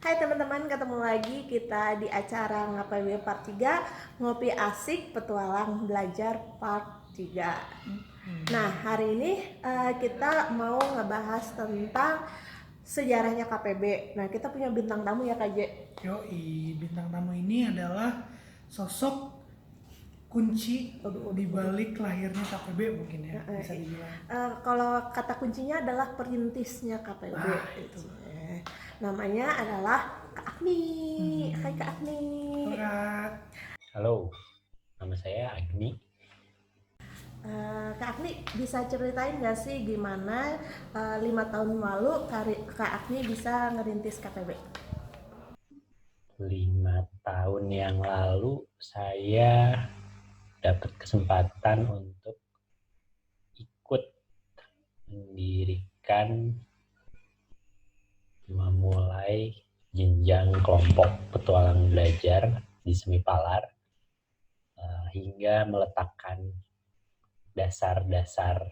Hai teman-teman, ketemu lagi kita di acara Ngapain Part 3 Ngopi Asik Petualang Belajar Part 3. Nah, hari ini kita mau ngebahas tentang sejarahnya KPB. Nah, kita punya bintang tamu ya Kak J. Yoi, bintang tamu ini adalah sosok kunci di balik lahirnya KPB mungkin ya, bisa dibilang. Kalau kata kuncinya adalah perintisnya KPB. Nah, itu. Namanya adalah Kak Agni. Hai Kak Agni. Kak, Halo, nama saya Agni. Kak Agni bisa ceritain nggak sih gimana 5 tahun lalu Kak Agni bisa ngerintis KPB? 5 tahun yang lalu saya dapat kesempatan untuk ikut mendirikan memulai jenjang kelompok petualang belajar di Semipalar hingga meletakkan dasar-dasar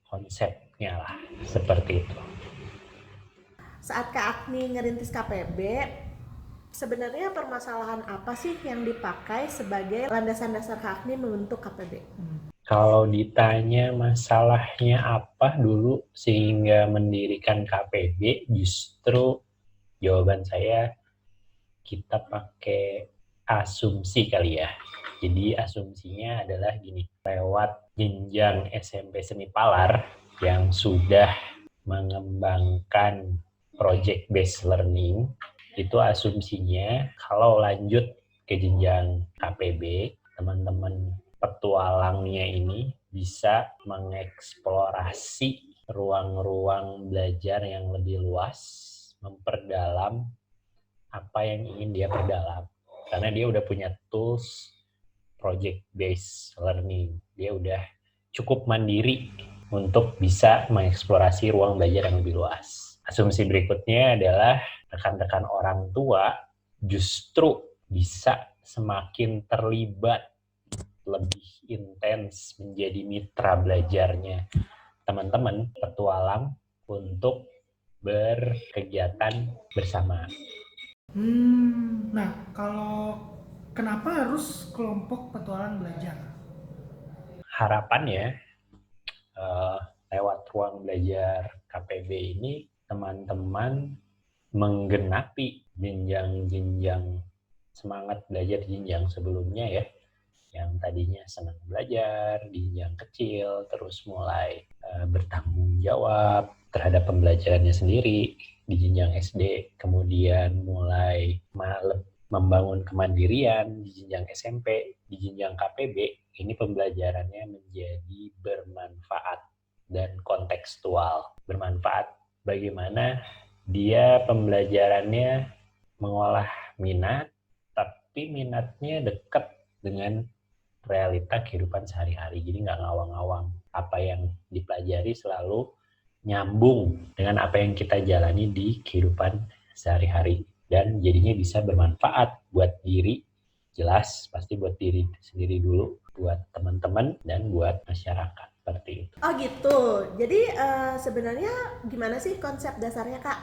konsepnya lah, seperti itu. Saat Kak Agni ngerintis KPB, sebenarnya permasalahan apa sih yang dipakai sebagai landasan dasar Kak Agni membentuk KPB? Kalau ditanya masalahnya apa dulu sehingga mendirikan KPB, justru jawaban saya kita pakai asumsi kali ya. Jadi asumsinya adalah gini, lewat jenjang SMP Semipalar yang sudah mengembangkan project based learning, itu asumsinya kalau lanjut ke jenjang KPB, teman-teman petualangnya ini bisa mengeksplorasi ruang-ruang belajar yang lebih luas, memperdalam apa yang ingin dia perdalam. Karena dia udah punya tools project based learning. Dia udah cukup mandiri untuk bisa mengeksplorasi ruang belajar yang lebih luas. Asumsi berikutnya adalah rekan-rekan orang tua justru bisa semakin terlibat lebih intens menjadi mitra belajarnya teman-teman petualang untuk berkegiatan bersama. Nah kalau kenapa harus kelompok petualang belajar? Harapannya lewat ruang belajar KPB ini teman-teman menggenapi jenjang-jenjang semangat belajar di jenjang sebelumnya ya, yang tadinya senang belajar di jenjang kecil, terus mulai bertanggung jawab terhadap pembelajarannya sendiri di jenjang SD, kemudian mulai membangun kemandirian di jenjang SMP, di jenjang KPB, ini pembelajarannya menjadi bermanfaat dan kontekstual. Bermanfaat bagaimana dia pembelajarannya mengolah minat, tapi minatnya dekat dengan realita kehidupan sehari-hari. Jadi nggak ngawang-ngawang. Apa yang dipelajari selalu nyambung dengan apa yang kita jalani di kehidupan sehari-hari. Dan jadinya bisa bermanfaat buat diri, jelas pasti buat diri sendiri dulu, buat teman-teman, dan buat masyarakat. Seperti itu. Oh gitu, jadi sebenarnya gimana sih konsep dasarnya Kak?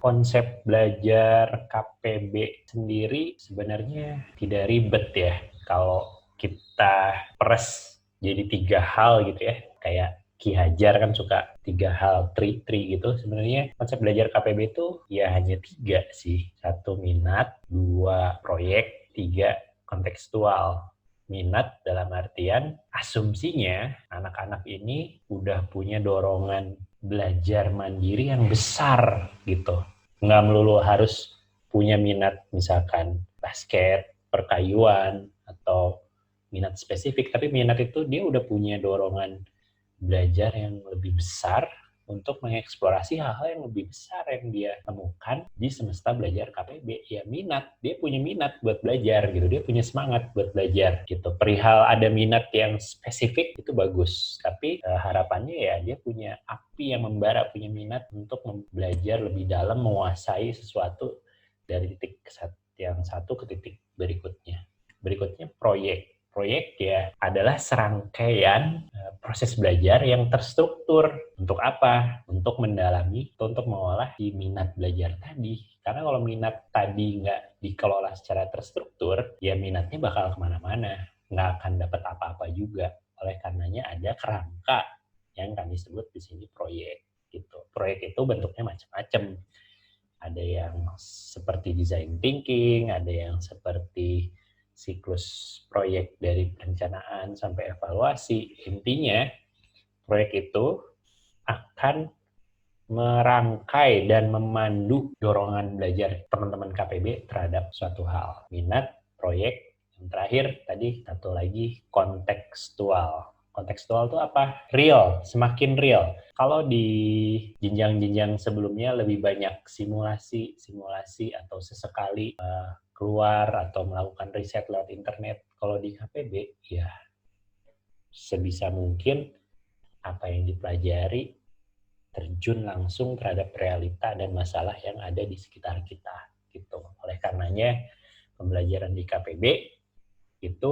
Konsep belajar KPB sendiri sebenarnya tidak ribet ya. Kalau kita peres jadi 3 hal gitu ya, kayak Ki Hajar kan suka 3 hal, tri gitu. Sebenarnya konsep belajar KPB itu ya hanya 3 sih. 1 minat, 2 proyek, 3 kontekstual. Minat dalam artian asumsinya anak-anak ini udah punya dorongan belajar mandiri yang besar gitu. Nggak melulu harus punya minat misalkan basket, perkayuan, atau minat spesifik, tapi minat itu dia udah punya dorongan belajar yang lebih besar untuk mengeksplorasi hal-hal yang lebih besar yang dia temukan di semesta belajar KPB. Ya minat, dia punya minat buat belajar gitu, dia punya semangat buat belajar gitu. Perihal ada minat yang spesifik itu bagus, tapi harapannya ya dia punya api yang membara, punya minat untuk belajar lebih dalam, menguasai sesuatu dari titik yang satu ke titik berikutnya. Berikutnya proyek. proyek ya adalah serangkaian proses belajar yang terstruktur. Untuk apa? Untuk mendalami atau untuk mengolah di minat belajar tadi. Karena kalau minat tadi nggak dikelola secara terstruktur, ya minatnya bakal kemana-mana. Nggak akan dapat apa-apa juga. Oleh karenanya ada kerangka yang kami sebut di sini proyek. Gitu. Proyek itu bentuknya macam-macam. Ada yang seperti design thinking, ada yang seperti siklus proyek dari perencanaan sampai evaluasi. Intinya, proyek itu akan merangkai dan memandu dorongan belajar teman-teman KPB terhadap suatu hal. Minat, proyek, yang terakhir tadi satu lagi kontekstual. Kontekstual itu apa? Real, semakin real. Kalau di jenjang-jenjang sebelumnya lebih banyak simulasi atau sesekali keluar atau melakukan riset lewat internet. Kalau di KPB, ya sebisa mungkin apa yang dipelajari terjun langsung terhadap realita dan masalah yang ada di sekitar kita. Gitu. Oleh karenanya, pembelajaran di KPB itu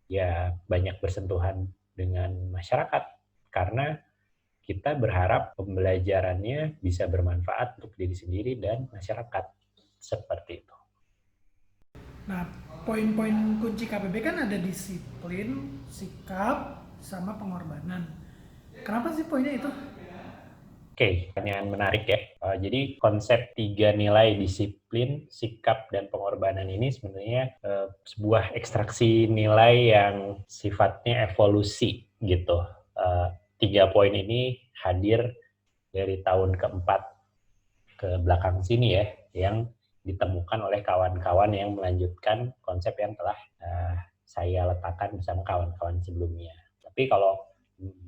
ya banyak bersentuhan dengan masyarakat karena kita berharap pembelajarannya bisa bermanfaat untuk diri sendiri dan masyarakat. Seperti itu. Nah, poin-poin kunci KPB kan ada disiplin, sikap, sama pengorbanan. Kenapa sih poinnya itu? Oke, pertanyaan menarik ya. Jadi konsep 3 nilai disiplin, sikap, dan pengorbanan ini sebenarnya sebuah ekstraksi nilai yang sifatnya evolusi gitu. 3 poin ini hadir dari tahun keempat ke belakang sini ya, yang ditemukan oleh kawan-kawan yang melanjutkan konsep yang telah saya letakkan bersama kawan-kawan sebelumnya. Tapi kalau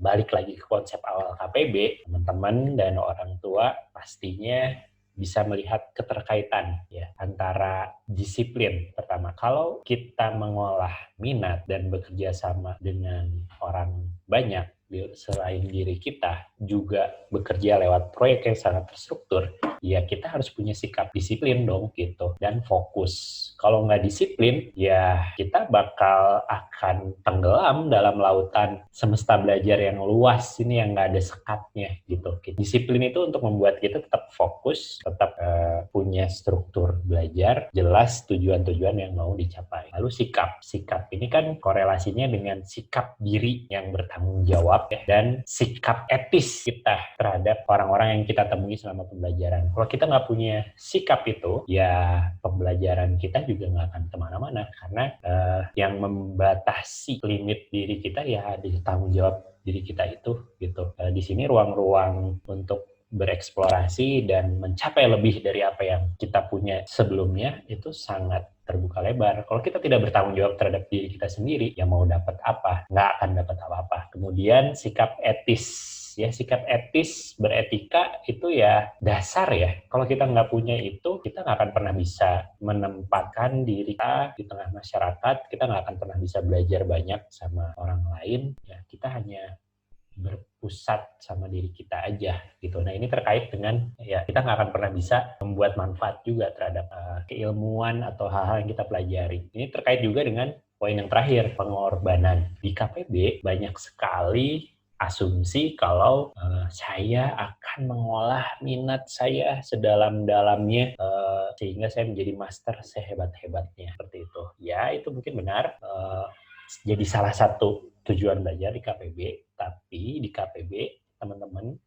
balik lagi ke konsep awal KPB, teman-teman dan orang tua pastinya bisa melihat keterkaitan ya antara disiplin. Pertama, kalau kita mengolah minat dan bekerja sama dengan orang banyak selain diri kita, juga bekerja lewat proyek yang sangat terstruktur, ya kita harus punya sikap disiplin dong gitu dan fokus. Kalau nggak disiplin, ya kita bakal akan tenggelam dalam lautan semesta belajar yang luas ini yang nggak ada sekatnya gitu. Disiplin itu untuk membuat kita tetap fokus, tetap punya struktur belajar, jelas tujuan-tujuan yang mau dicapai. Lalu sikap ini kan korelasinya dengan sikap diri yang bertanggung jawab ya, dan sikap etis kita terhadap orang-orang yang kita temui selama pembelajaran. Kalau kita nggak punya sikap itu, ya pembelajaran kita juga nggak akan kemana-mana karena yang membatasi limit diri kita ya ada tanggung jawab diri kita itu gitu. Di sini ruang-ruang untuk bereksplorasi dan mencapai lebih dari apa yang kita punya sebelumnya itu sangat terbuka lebar. Kalau kita tidak bertanggung jawab terhadap diri kita sendiri, ya mau dapat apa? Nggak akan dapat apa-apa. Kemudian sikap etis. Ya, sikap etis, beretika itu ya dasar ya. Kalau kita nggak punya itu, kita nggak akan pernah bisa menempatkan diri kita di tengah masyarakat, kita nggak akan pernah bisa belajar banyak sama orang lain. Ya, kita hanya berpusat sama diri kita aja gitu. Nah ini terkait dengan ya kita nggak akan pernah bisa membuat manfaat juga terhadap keilmuan atau hal-hal yang kita pelajari. Ini terkait juga dengan poin yang terakhir, pengorbanan. Di KPB banyak sekali asumsi kalau saya akan mengolah minat saya sedalam-dalamnya sehingga saya menjadi master sehebat-hebatnya seperti itu. Ya itu mungkin benar. Jadi salah satu tujuan belajar di KPB, tapi di KPB teman-teman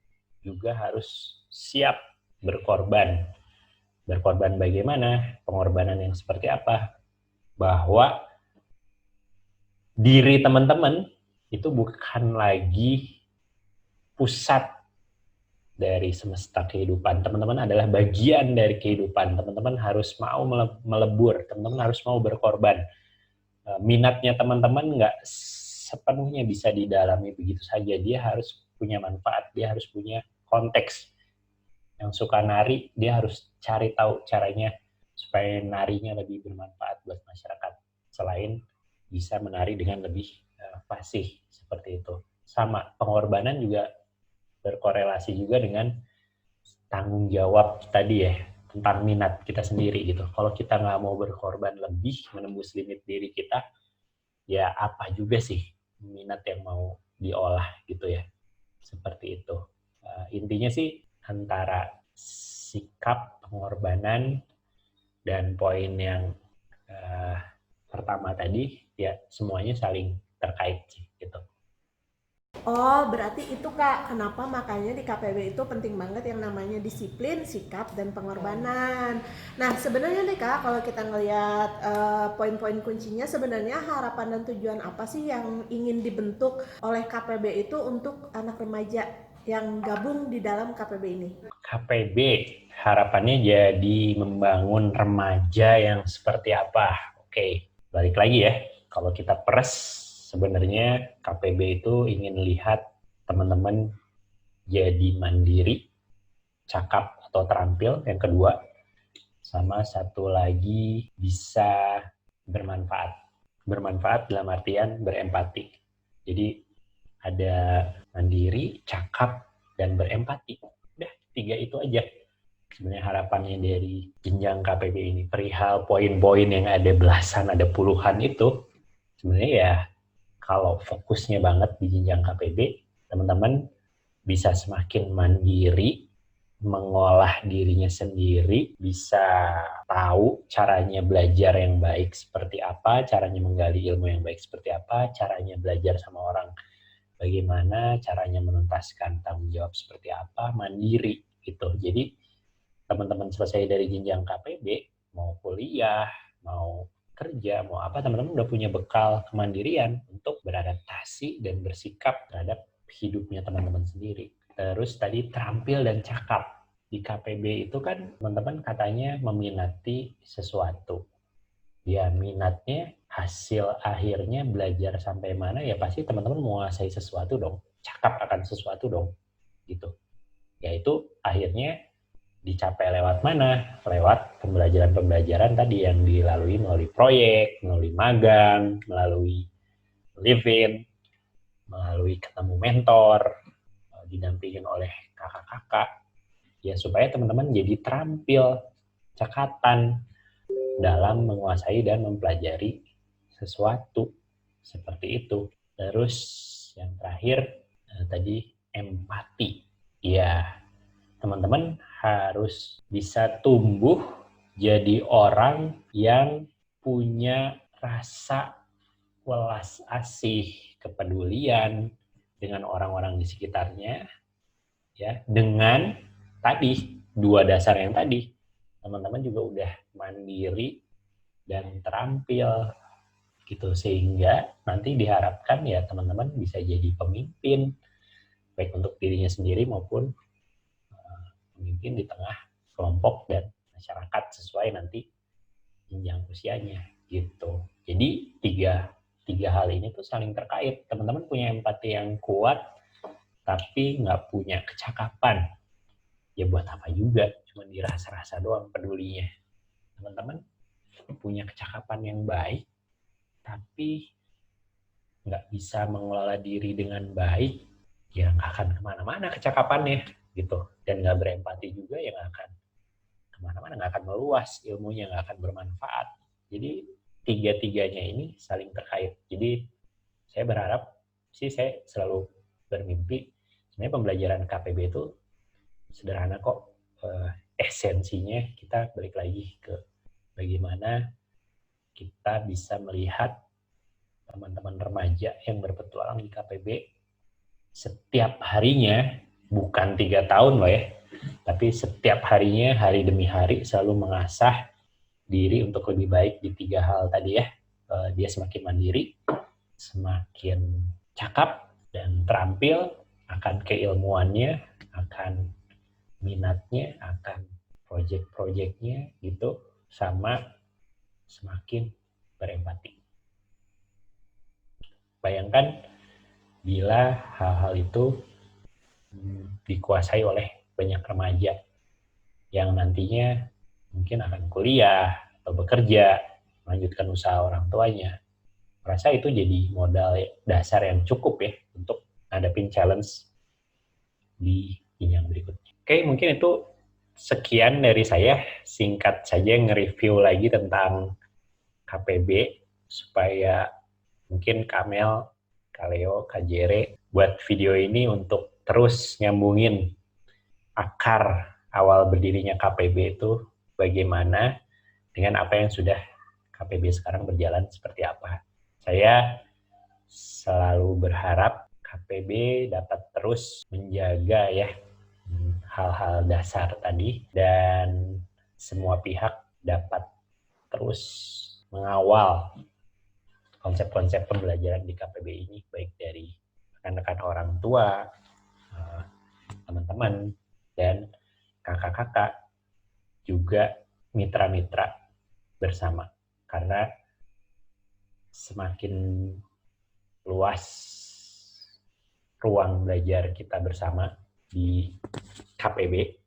juga harus siap berkorban. Berkorban bagaimana? Pengorbanan yang seperti apa? Bahwa diri teman-teman itu bukan lagi pusat dari semesta kehidupan. Teman-teman adalah bagian dari kehidupan. Teman-teman harus mau melebur, teman-teman harus mau berkorban. Minatnya teman-teman nggak sepenuhnya bisa didalami begitu saja. Dia harus punya manfaat, dia harus punya konteks. Yang suka nari, dia harus cari tahu caranya supaya narinya lebih bermanfaat buat masyarakat. Selain bisa menari dengan lebih fasih, seperti itu. Sama, pengorbanan juga berkorelasi juga dengan tanggung jawab tadi ya, tentang minat kita sendiri gitu. Kalau kita nggak mau berkorban lebih, menembus limit diri kita, ya apa juga sih minat yang mau diolah gitu ya. Seperti itu. Intinya sih antara sikap, pengorbanan, dan poin yang uh, pertama tadi, ya semuanya saling terkait sih gitu. Oh, berarti itu Kak, kenapa makanya di KPB itu penting banget yang namanya disiplin, sikap, dan pengorbanan. Nah, sebenarnya nih Kak, kalau kita ngelihat poin-poin kuncinya, sebenarnya harapan dan tujuan apa sih yang ingin dibentuk oleh KPB itu untuk anak remaja yang gabung di dalam KPB ini? KPB harapannya jadi membangun remaja yang seperti apa? Oke, balik lagi ya. Kalau kita peres, sebenarnya KPB itu ingin lihat teman-teman jadi mandiri, cakap atau terampil, yang kedua, sama satu lagi bisa bermanfaat. Bermanfaat dalam artian berempati. Jadi ada mandiri, cakap, dan berempati. Udah, 3 itu aja. Sebenarnya harapannya dari jenjang KPB ini. Perihal poin-poin yang ada belasan, ada puluhan itu, sebenarnya ya kalau fokusnya banget di jenjang KPB, teman-teman bisa semakin mandiri, mengolah dirinya sendiri, bisa tahu caranya belajar yang baik seperti apa, caranya menggali ilmu yang baik seperti apa, caranya belajar sama orang bagaimana, caranya menuntaskan tanggung jawab seperti apa, mandiri gitu. Jadi teman-teman selesai dari jenjang KPB, mau kuliah, mau kerja, mau apa, teman-teman udah punya bekal kemandirian untuk beradaptasi dan bersikap terhadap hidupnya teman-teman sendiri. Terus tadi terampil dan cakap. Di KPB itu kan teman-teman katanya meminati sesuatu. Ya minatnya hasil akhirnya belajar sampai mana ya pasti teman-teman menguasai sesuatu dong. Cakap akan sesuatu dong. Gitu. Yaitu akhirnya dicapai lewat mana? Lewat pembelajaran-pembelajaran tadi yang dilalui melalui proyek, melalui magang, melalui live-in, melalui ketemu mentor, didampingin oleh kakak-kakak, ya supaya teman-teman jadi terampil, cekatan dalam menguasai dan mempelajari sesuatu seperti itu. Terus yang terakhir tadi empati. Ya, teman-teman harus bisa tumbuh jadi orang yang punya rasa welas asih, kepedulian dengan orang-orang di sekitarnya, ya dengan tadi 2 dasar yang tadi, teman-teman juga udah mandiri dan terampil gitu, sehingga nanti diharapkan ya teman-teman bisa jadi pemimpin baik untuk dirinya sendiri maupun pemimpin di tengah kelompok dan masyarakat sesuai nanti jenjang usianya gitu. Jadi tiga hal ini tuh saling terkait. Teman-teman punya empati yang kuat tapi nggak punya kecakapan, ya buat apa juga, cuma dirasa-rasa doang pedulinya. Teman-teman punya kecakapan yang baik tapi nggak bisa mengelola diri dengan baik, ya nggak akan kemana-mana kecakapannya gitu. Dan nggak berempati juga, ya nggak akan kemana-mana, nggak akan meluas ilmunya, nggak akan bermanfaat. Jadi tiga-tiganya ini saling terkait. Jadi saya berharap sih, saya selalu bermimpi sebenarnya pembelajaran KPB itu sederhana kok. Esensinya kita balik lagi ke bagaimana kita bisa melihat teman-teman remaja yang berpetualang di KPB setiap harinya, bukan 3 tahun loh ya, tapi setiap harinya, hari demi hari selalu mengasah diri untuk lebih baik di 3 hal tadi ya. Dia semakin mandiri, semakin cakap dan terampil akan keilmuannya, akan minatnya, akan project-projectnya gitu, sama semakin berempati. Bayangkan bila hal-hal itu dikuasai oleh banyak remaja yang nantinya mungkin akan kuliah atau bekerja, melanjutkan usaha orang tuanya. Merasa itu jadi modal dasar yang cukup ya untuk ngadepin challenge di jenjang berikutnya. Oke, mungkin itu sekian dari saya. Singkat saja nge-review lagi tentang KPB supaya Mungkin Kamel, Kaleo, Kak Jere buat video ini untuk terus nyambungin akar awal berdirinya KPB itu bagaimana dengan apa yang sudah KPB sekarang berjalan seperti apa. Saya selalu berharap KPB dapat terus menjaga ya hal-hal dasar tadi dan semua pihak dapat terus mengawal konsep-konsep pembelajaran di KPB ini, baik dari rekan-rekan orang tua, teman-teman, dan kakak-kakak, juga mitra-mitra bersama. Karena semakin luas ruang belajar kita bersama di KPB,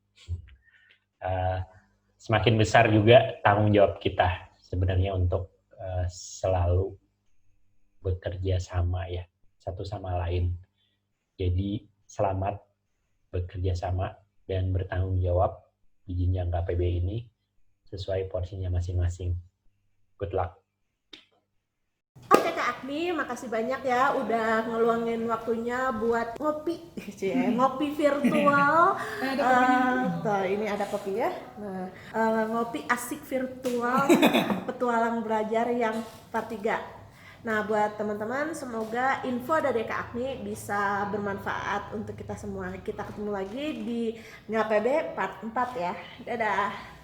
semakin besar juga tanggung jawab kita sebenarnya untuk selalu bekerja sama ya, satu sama lain. Jadi selamat bekerja sama dan bertanggung jawab di jenjang KPB ini sesuai porsinya masing-masing. Good luck. Oke Kak Agni, makasih banyak ya udah ngeluangin waktunya buat ngopi, ngopi virtual. Tuh, ini ada kopi ya. Nah, ngopi asik virtual, petualang belajar yang part 3. Nah, buat teman-teman, semoga info dari Kak Agni bisa bermanfaat untuk kita semua. Kita ketemu lagi di KPB part 4 ya. Dadah.